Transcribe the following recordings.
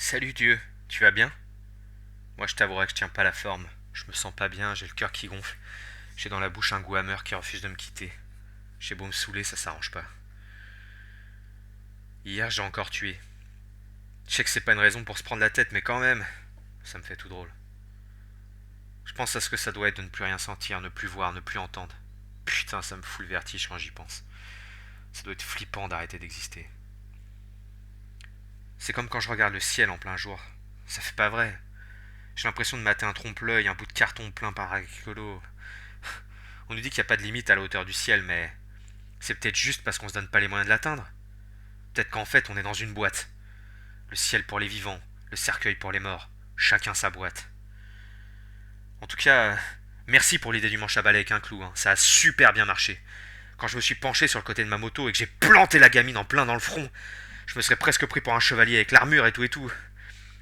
Salut Dieu, tu vas bien? Moi je t'avouerai que je tiens pas la forme. Je me sens pas bien, j'ai le cœur qui gonfle. J'ai dans la bouche un goût amer qui refuse de me quitter. J'ai beau me saouler, ça s'arrange pas. Hier j'ai encore tué. Je sais que c'est pas une raison pour se prendre la tête, mais quand même, ça me fait tout drôle. Je pense à ce que ça doit être de ne plus rien sentir, ne plus voir, ne plus entendre. Putain, ça me fout le vertige quand j'y pense. Ça doit être flippant d'arrêter d'exister. C'est comme quand je regarde le ciel en plein jour. Ça fait pas vrai. J'ai l'impression de mater un trompe-l'œil, un bout de carton plein par agolo. On nous dit qu'il n'y a pas de limite à la hauteur du ciel, mais c'est peut-être juste parce qu'on se donne pas les moyens de l'atteindre. Peut-être qu'en fait on est dans une boîte. Le ciel pour les vivants, le cercueil pour les morts. Chacun sa boîte. En tout cas, merci pour l'idée du manche à balai avec un clou, hein. Ça a super bien marché. Quand je me suis penché sur le côté de ma moto et que j'ai planté la gamine en plein dans le front, je me serais presque pris pour un chevalier avec l'armure et tout et tout.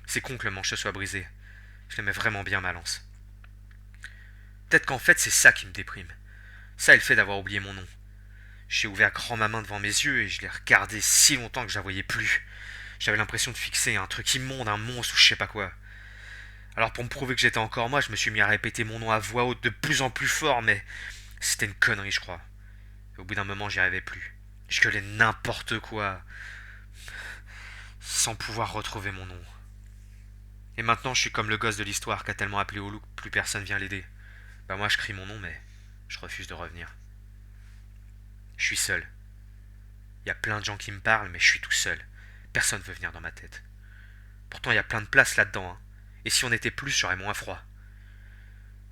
C'est con que le manche se soit brisé. Je l'aimais vraiment bien ma lance. Peut-être qu'en fait c'est ça qui me déprime. Ça et le fait d'avoir oublié mon nom. J'ai ouvert grand ma main devant mes yeux et je l'ai regardée si longtemps que je la voyais plus. J'avais l'impression de fixer un truc immonde, un monstre ou je sais pas quoi. Alors pour me prouver que j'étais encore moi, je me suis mis à répéter mon nom à voix haute de plus en plus fort, mais c'était une connerie, je crois. Et au bout d'un moment, j'y arrivais plus. Je gueulais n'importe quoi, sans pouvoir retrouver mon nom. Et maintenant, je suis comme le gosse de l'histoire qui a tellement appelé au loup que plus personne vient l'aider. Bah moi, je crie mon nom, mais je refuse de revenir. Je suis seul. Il y a plein de gens qui me parlent, mais je suis tout seul. Personne veut venir dans ma tête. Pourtant, il y a plein de place là-dedans, hein. Et si on était plus, j'aurais moins froid.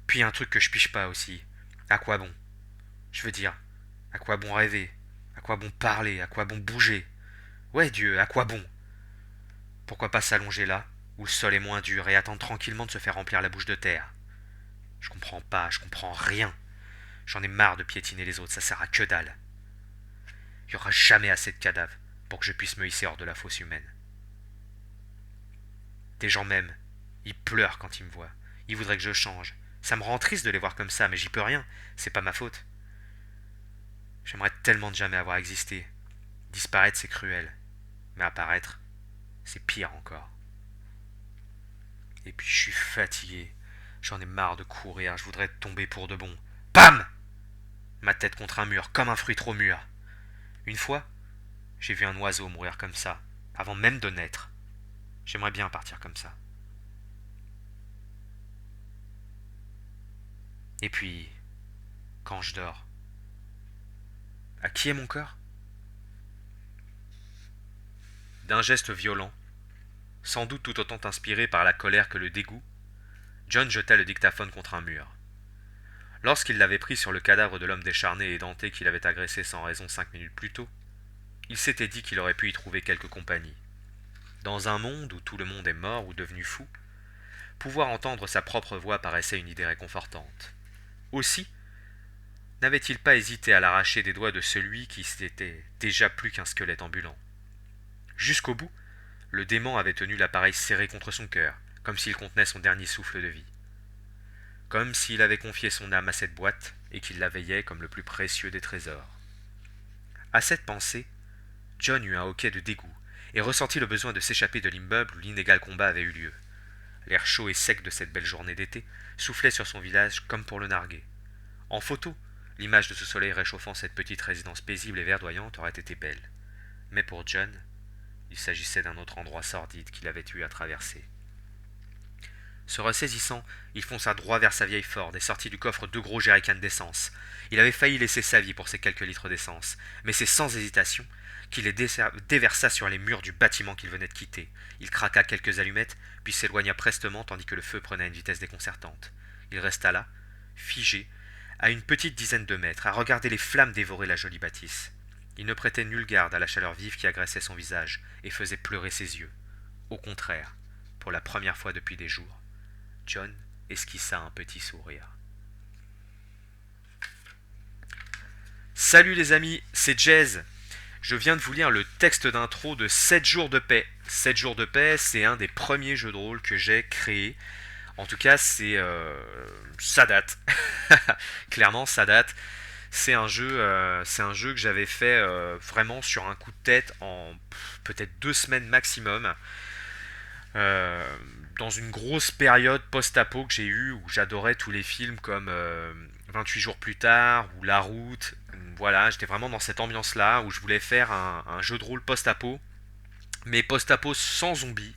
Puis il y a un truc que je piche pas aussi. À quoi bon? Je veux dire, à quoi bon rêver? À quoi bon parler? À quoi bon bouger? Ouais, Dieu, à quoi bon? Pourquoi pas s'allonger là, où le sol est moins dur, et attendre tranquillement de se faire remplir la bouche de terre? Je comprends pas, je comprends rien. J'en ai marre de piétiner les autres, ça sert à que dalle. Il y aura jamais assez de cadavres pour que je puisse me hisser hors de la fosse humaine. Des gens m'aiment. Ils pleurent quand ils me voient. Ils voudraient que je change. Ça me rend triste de les voir comme ça, mais j'y peux rien. C'est pas ma faute. J'aimerais tellement ne jamais avoir existé. Disparaître, c'est cruel. Mais apparaître, c'est pire encore. Et puis je suis fatigué. J'en ai marre de courir. Je voudrais tomber pour de bon. Pam! Ma tête contre un mur, comme un fruit trop mûr. Une fois, j'ai vu un oiseau mourir comme ça, avant même de naître. J'aimerais bien partir comme ça. Et puis, quand je dors, à qui est mon corps? D'un geste violent, sans doute tout autant inspiré par la colère que le dégoût, John jeta le dictaphone contre un mur. Lorsqu'il l'avait pris sur le cadavre de l'homme décharné et denté qu'il avait agressé sans raison 5 minutes plus tôt, il s'était dit qu'il aurait pu y trouver quelque compagnie. Dans un monde où tout le monde est mort ou devenu fou, pouvoir entendre sa propre voix paraissait une idée réconfortante. Aussi, n'avait-il pas hésité à l'arracher des doigts de celui qui n'était déjà plus qu'un squelette ambulant. Jusqu'au bout, le démon avait tenu l'appareil serré contre son cœur, comme s'il contenait son dernier souffle de vie. Comme s'il avait confié son âme à cette boîte et qu'il la veillait comme le plus précieux des trésors. À cette pensée, John eut un hoquet de dégoût et ressentit le besoin de s'échapper de l'immeuble où l'inégal combat avait eu lieu. L'air chaud et sec de cette belle journée d'été soufflait sur son visage comme pour le narguer. En photo, l'image de ce soleil réchauffant cette petite résidence paisible et verdoyante aurait été belle. Mais pour John, il s'agissait d'un autre endroit sordide qu'il avait eu à traverser. Se ressaisissant, il fonça droit vers sa vieille Ford et sortit du coffre 2 gros jerrycans d'essence. Il avait failli laisser sa vie pour ces quelques litres d'essence, mais c'est sans hésitation qu'il les déversa sur les murs du bâtiment qu'il venait de quitter. Il craqua quelques allumettes, puis s'éloigna prestement tandis que le feu prenait une vitesse déconcertante. Il resta là, figé, à une petite dizaine de mètres, à regarder les flammes dévorer la jolie bâtisse. Il ne prêtait nulle garde à la chaleur vive qui agressait son visage et faisait pleurer ses yeux. Au contraire, pour la première fois depuis des jours, John esquissa un petit sourire. Salut les amis, c'est Jazz. Je viens de vous lire le texte d'intro de 7 jours de paix. 7 jours de paix, c'est un des premiers jeux de rôle que j'ai créé. En tout cas, ça date. Clairement, ça date. C'est un jeu que j'avais fait vraiment sur un coup de tête en peut-être 2 semaines maximum. Euh, dans une grosse période post-apo que j'ai eue où j'adorais tous les films comme 28 jours plus tard ou La Route. Voilà, j'étais vraiment dans cette ambiance-là où je voulais faire un jeu de rôle post-apo, mais post-apo sans zombies.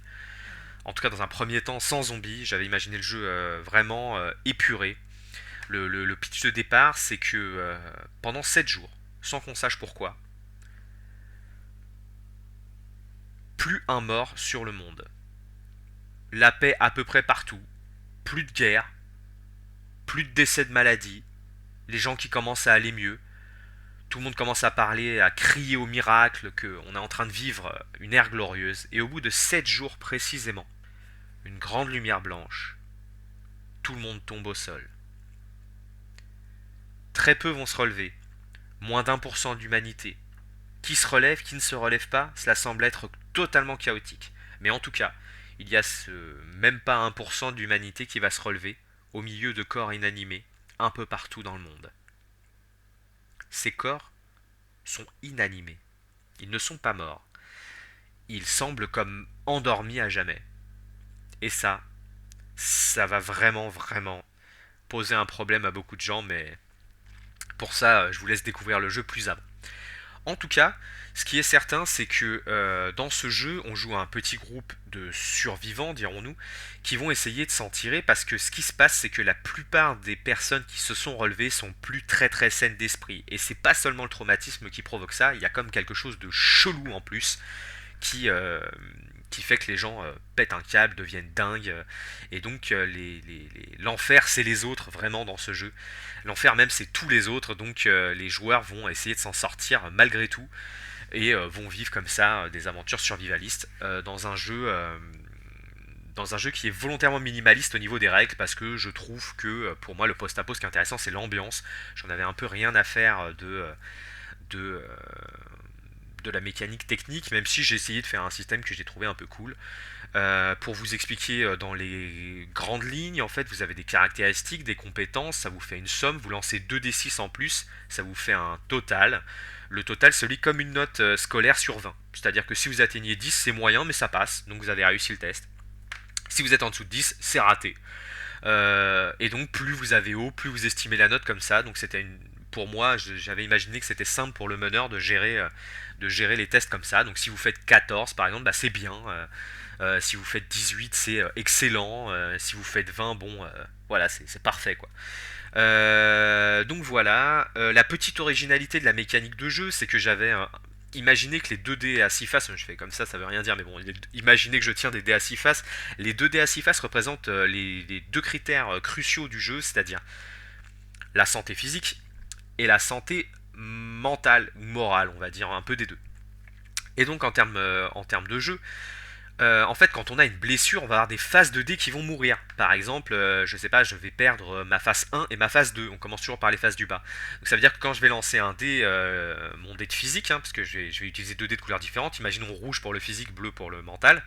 En tout cas, dans un premier temps, sans zombies. J'avais imaginé le jeu vraiment épuré. Le pitch de départ, c'est que pendant 7 jours, sans qu'on sache pourquoi, plus un mort sur le monde. La paix à peu près partout. Plus de guerre, plus de décès de maladie, les gens qui commencent à aller mieux, tout le monde commence à parler, à crier au miracle qu'on est en train de vivre une ère glorieuse, et au bout de 7 jours précisément, une grande lumière blanche, tout le monde tombe au sol. Très peu vont se relever, moins d'1% d'humanité. Qui se relève, qui ne se relève pas, cela semble être totalement chaotique. Mais en tout cas, il y a même pas 1% d'humanité qui va se relever, au milieu de corps inanimés, un peu partout dans le monde. Ces corps sont inanimés. Ils ne sont pas morts. Ils semblent comme endormis à jamais. Et ça va vraiment, vraiment poser un problème à beaucoup de gens, mais pour ça, je vous laisse découvrir le jeu plus avant. En tout cas, ce qui est certain, c'est que dans ce jeu, on joue à un petit groupe de survivants, dirons-nous, qui vont essayer de s'en tirer parce que ce qui se passe, c'est que la plupart des personnes qui se sont relevées sont plus très très saines d'esprit. Et c'est pas seulement le traumatisme qui provoque ça, il y a comme quelque chose de chelou en plus qui, euh, qui fait que les gens pètent un câble, deviennent dingues. Et donc l'enfer, c'est les autres vraiment dans ce jeu. L'enfer même, c'est tous les autres. Donc les joueurs vont essayer de s'en sortir malgré tout et vont vivre comme ça des aventures survivalistes dans un jeu qui est volontairement minimaliste au niveau des règles parce que je trouve que pour moi le post-apo ce qui est intéressant c'est l'ambiance. J'en avais un peu rien à faire de, euh, de la mécanique technique, même si j'ai essayé de faire un système que j'ai trouvé un peu cool. Pour vous expliquer dans les grandes lignes, en fait, vous avez des caractéristiques, des compétences, ça vous fait une somme, vous lancez 2d6 en plus, ça vous fait un total. Le total se lit comme une note scolaire sur 20. C'est-à-dire que si vous atteignez 10, c'est moyen, mais ça passe, donc vous avez réussi le test. Si vous êtes en dessous de 10, c'est raté. Et donc plus vous avez haut, plus vous estimez la note comme ça. Donc c'était pour moi, j'avais imaginé que c'était simple pour le meneur de gérer les tests comme ça. Donc si vous faites 14 par exemple, bah, c'est bien. Si vous faites 18, c'est excellent. Si vous faites 20, bon, voilà, c'est parfait quoi. Donc voilà, la petite originalité de la mécanique de jeu, c'est que j'avais imaginé que les 2 dés à 6 faces, je fais comme ça veut rien dire, mais bon, imaginez que je tiens des dés à 6 faces. Les 2 dés à 6 faces représentent les deux critères cruciaux du jeu, c'est-à-dire la santé physique et la santé mentale ou morale, on va dire, un peu des deux. Et donc en termes de jeu, en fait, quand on a une blessure, on va avoir des phases de dés qui vont mourir. Par exemple, je sais pas, je vais perdre ma phase 1 et ma phase 2. On commence toujours par les phases du bas. Donc ça veut dire que quand je vais lancer un dé, mon dé de physique, parce que je vais utiliser 2 dés de couleurs différentes, imaginons rouge pour le physique, bleu pour le mental,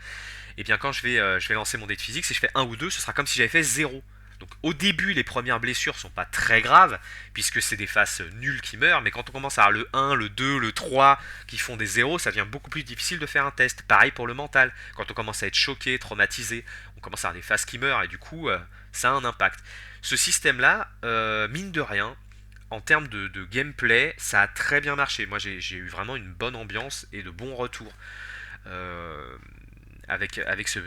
et bien quand je vais lancer mon dé de physique, si je fais un ou 2, ce sera comme si j'avais fait 0. Donc au début, les premières blessures sont pas très graves, puisque c'est des faces nulles qui meurent, mais quand on commence à avoir le 1, le 2, le 3 qui font des 0, ça devient beaucoup plus difficile de faire un test. Pareil pour le mental, quand on commence à être choqué, traumatisé, on commence à avoir des faces qui meurent, et du coup, ça a un impact. Ce système-là, mine de rien, en termes de gameplay, ça a très bien marché. Moi, j'ai eu vraiment une bonne ambiance et de bons retours. Euh, avec ce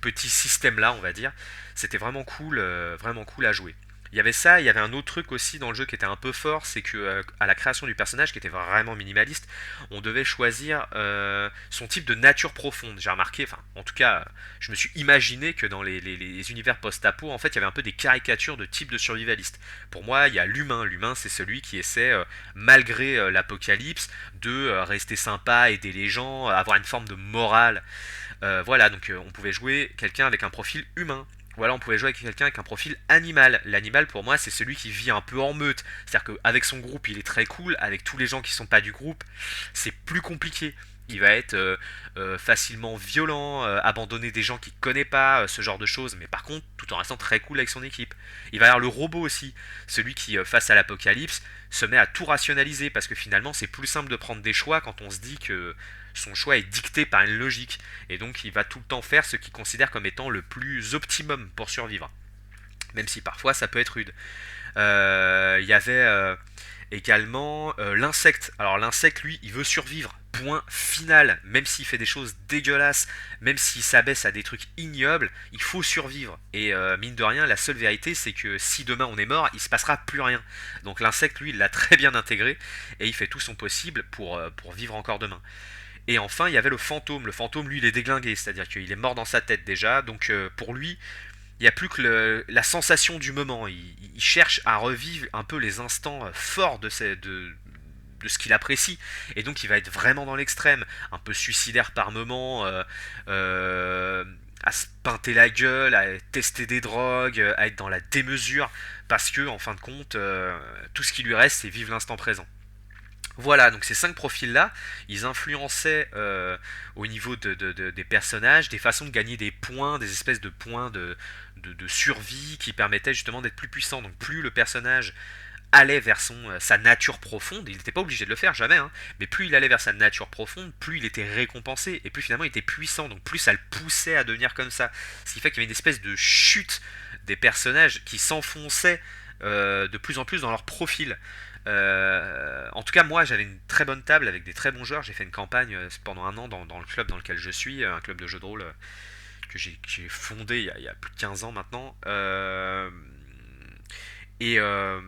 petit système là on va dire, c'était vraiment cool à jouer. Il y avait ça, il y avait un autre truc aussi dans le jeu qui était un peu fort, c'est que à la création du personnage qui était vraiment minimaliste, on devait choisir son type de nature profonde. J'ai remarqué, enfin en tout cas, je me suis imaginé que dans les univers post-apo, en fait, il y avait un peu des caricatures de types de survivalistes. Pour moi, il y a l'humain. L'humain, c'est celui qui essaie, malgré l'apocalypse, de rester sympa, aider les gens, avoir une forme de morale. Voilà, donc on pouvait jouer quelqu'un avec un profil humain. Voilà, on pouvait jouer avec quelqu'un avec un profil animal. L'animal, pour moi, c'est celui qui vit un peu en meute. C'est-à-dire qu'avec son groupe, il est très cool. Avec tous les gens qui sont pas du groupe, c'est plus compliqué. Il va être facilement violent, abandonner des gens qu'il connaît pas, ce genre de choses, mais par contre, tout en restant très cool avec son équipe. Il va y avoir le robot aussi, celui qui, face à l'apocalypse, se met à tout rationaliser, parce que finalement, c'est plus simple de prendre des choix quand on se dit que son choix est dicté par une logique. Et donc, il va tout le temps faire ce qu'il considère comme étant le plus optimum pour survivre. Même si parfois ça peut être rude. Il y avait également l'insecte. Alors l'insecte, lui, il veut survivre. Point final. Même s'il fait des choses dégueulasses, même s'il s'abaisse à des trucs ignobles, il faut survivre. Et mine de rien, la seule vérité, c'est que si demain on est mort, il se passera plus rien. Donc l'insecte, lui, il l'a très bien intégré et il fait tout son possible pour vivre encore demain. Et enfin, il y avait le fantôme. Le fantôme, lui, il est déglingué, c'est-à-dire qu'il est mort dans sa tête déjà. Donc pour lui, il n'y a plus que la sensation du moment. Il cherche à revivre un peu les instants forts de ce qu'il apprécie. Et donc il va être vraiment dans l'extrême, un peu suicidaire par moment, à se pinter la gueule, à tester des drogues, à être dans la démesure, parce que en fin de compte, tout ce qui lui reste, c'est vivre l'instant présent. Voilà, donc ces cinq profils-là, ils influençaient au niveau des personnages des façons de gagner des points, des espèces de points de survie qui permettaient justement d'être plus puissant. Donc plus le personnage allait vers sa nature profonde, il n'était pas obligé de le faire, jamais, hein, mais plus il allait vers sa nature profonde, plus il était récompensé, et plus finalement il était puissant, donc plus ça le poussait à devenir comme ça. Ce qui fait qu'il y avait une espèce de chute des personnages qui s'enfonçaient de plus en plus dans leur profil. En tout cas, moi, j'avais une très bonne table avec des très bons joueurs. J'ai fait une campagne pendant un an dans le club dans lequel je suis, un club de jeux de rôle que j'ai fondé il y a plus de 15 ans maintenant. Et, euh,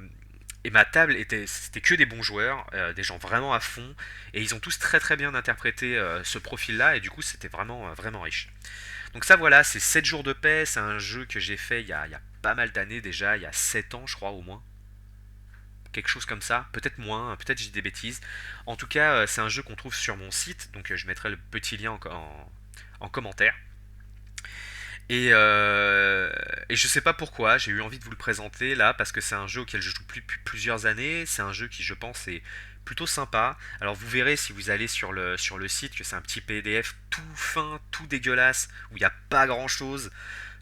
et ma table c'était que des bons joueurs, des gens vraiment à fond, et ils ont tous très très bien interprété ce profil-là, et du coup, c'était vraiment vraiment riche. Donc ça, voilà, c'est 7 jours de paix. C'est un jeu que j'ai fait il y a pas mal d'années déjà, il y a 7 ans, je crois, au moins quelque chose comme ça, peut-être moins, peut-être j'ai des bêtises. En tout cas, c'est un jeu qu'on trouve sur mon site, donc je mettrai le petit lien en commentaire. Et je sais pas pourquoi, j'ai eu envie de vous le présenter là, parce que c'est un jeu auquel je joue depuis plusieurs années, c'est un jeu qui je pense est plutôt sympa. Alors vous verrez si vous allez sur le site que c'est un petit PDF tout fin, tout dégueulasse, où il n'y a pas grand chose.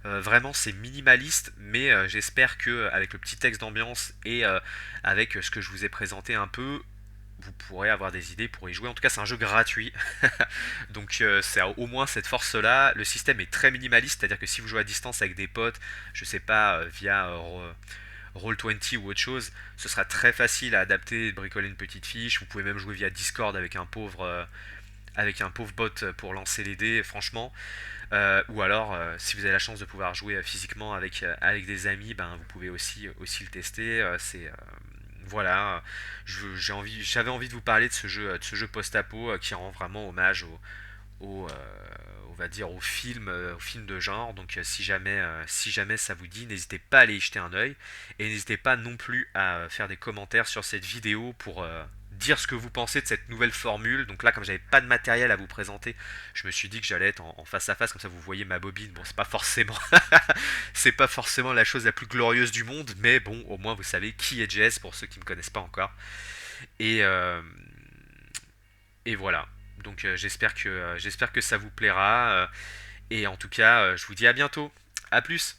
Vraiment, c'est minimaliste, mais j'espère que avec le petit texte d'ambiance et avec ce que je vous ai présenté un peu, vous pourrez avoir des idées pour y jouer. En tout cas, c'est un jeu gratuit, donc c'est au moins cette force-là. Le système est très minimaliste, c'est-à-dire que si vous jouez à distance avec des potes, je sais pas, via Roll20 ou autre chose, ce sera très facile à adapter, de bricoler une petite fiche. Vous pouvez même jouer via Discord avec un pauvre bot pour lancer les dés, franchement. Ou alors, si vous avez la chance de pouvoir jouer physiquement avec des amis, ben, vous pouvez aussi le tester. Voilà, j'avais envie de vous parler de ce jeu post-apo qui rend vraiment hommage on va dire au film de genre. Donc si jamais ça vous dit, n'hésitez pas à aller y jeter un œil et n'hésitez pas non plus à faire des commentaires sur cette vidéo pour dire ce que vous pensez de cette nouvelle formule. Donc là, comme j'avais pas de matériel à vous présenter, je me suis dit que j'allais être en face à face, comme ça vous voyez ma bobine. Bon, c'est pas forcément c'est pas forcément la chose la plus glorieuse du monde, mais bon, au moins vous savez qui est Jess pour ceux qui me connaissent pas encore. Et et voilà. Donc j'espère que ça vous plaira. Et en tout cas, je vous dis à bientôt. A plus.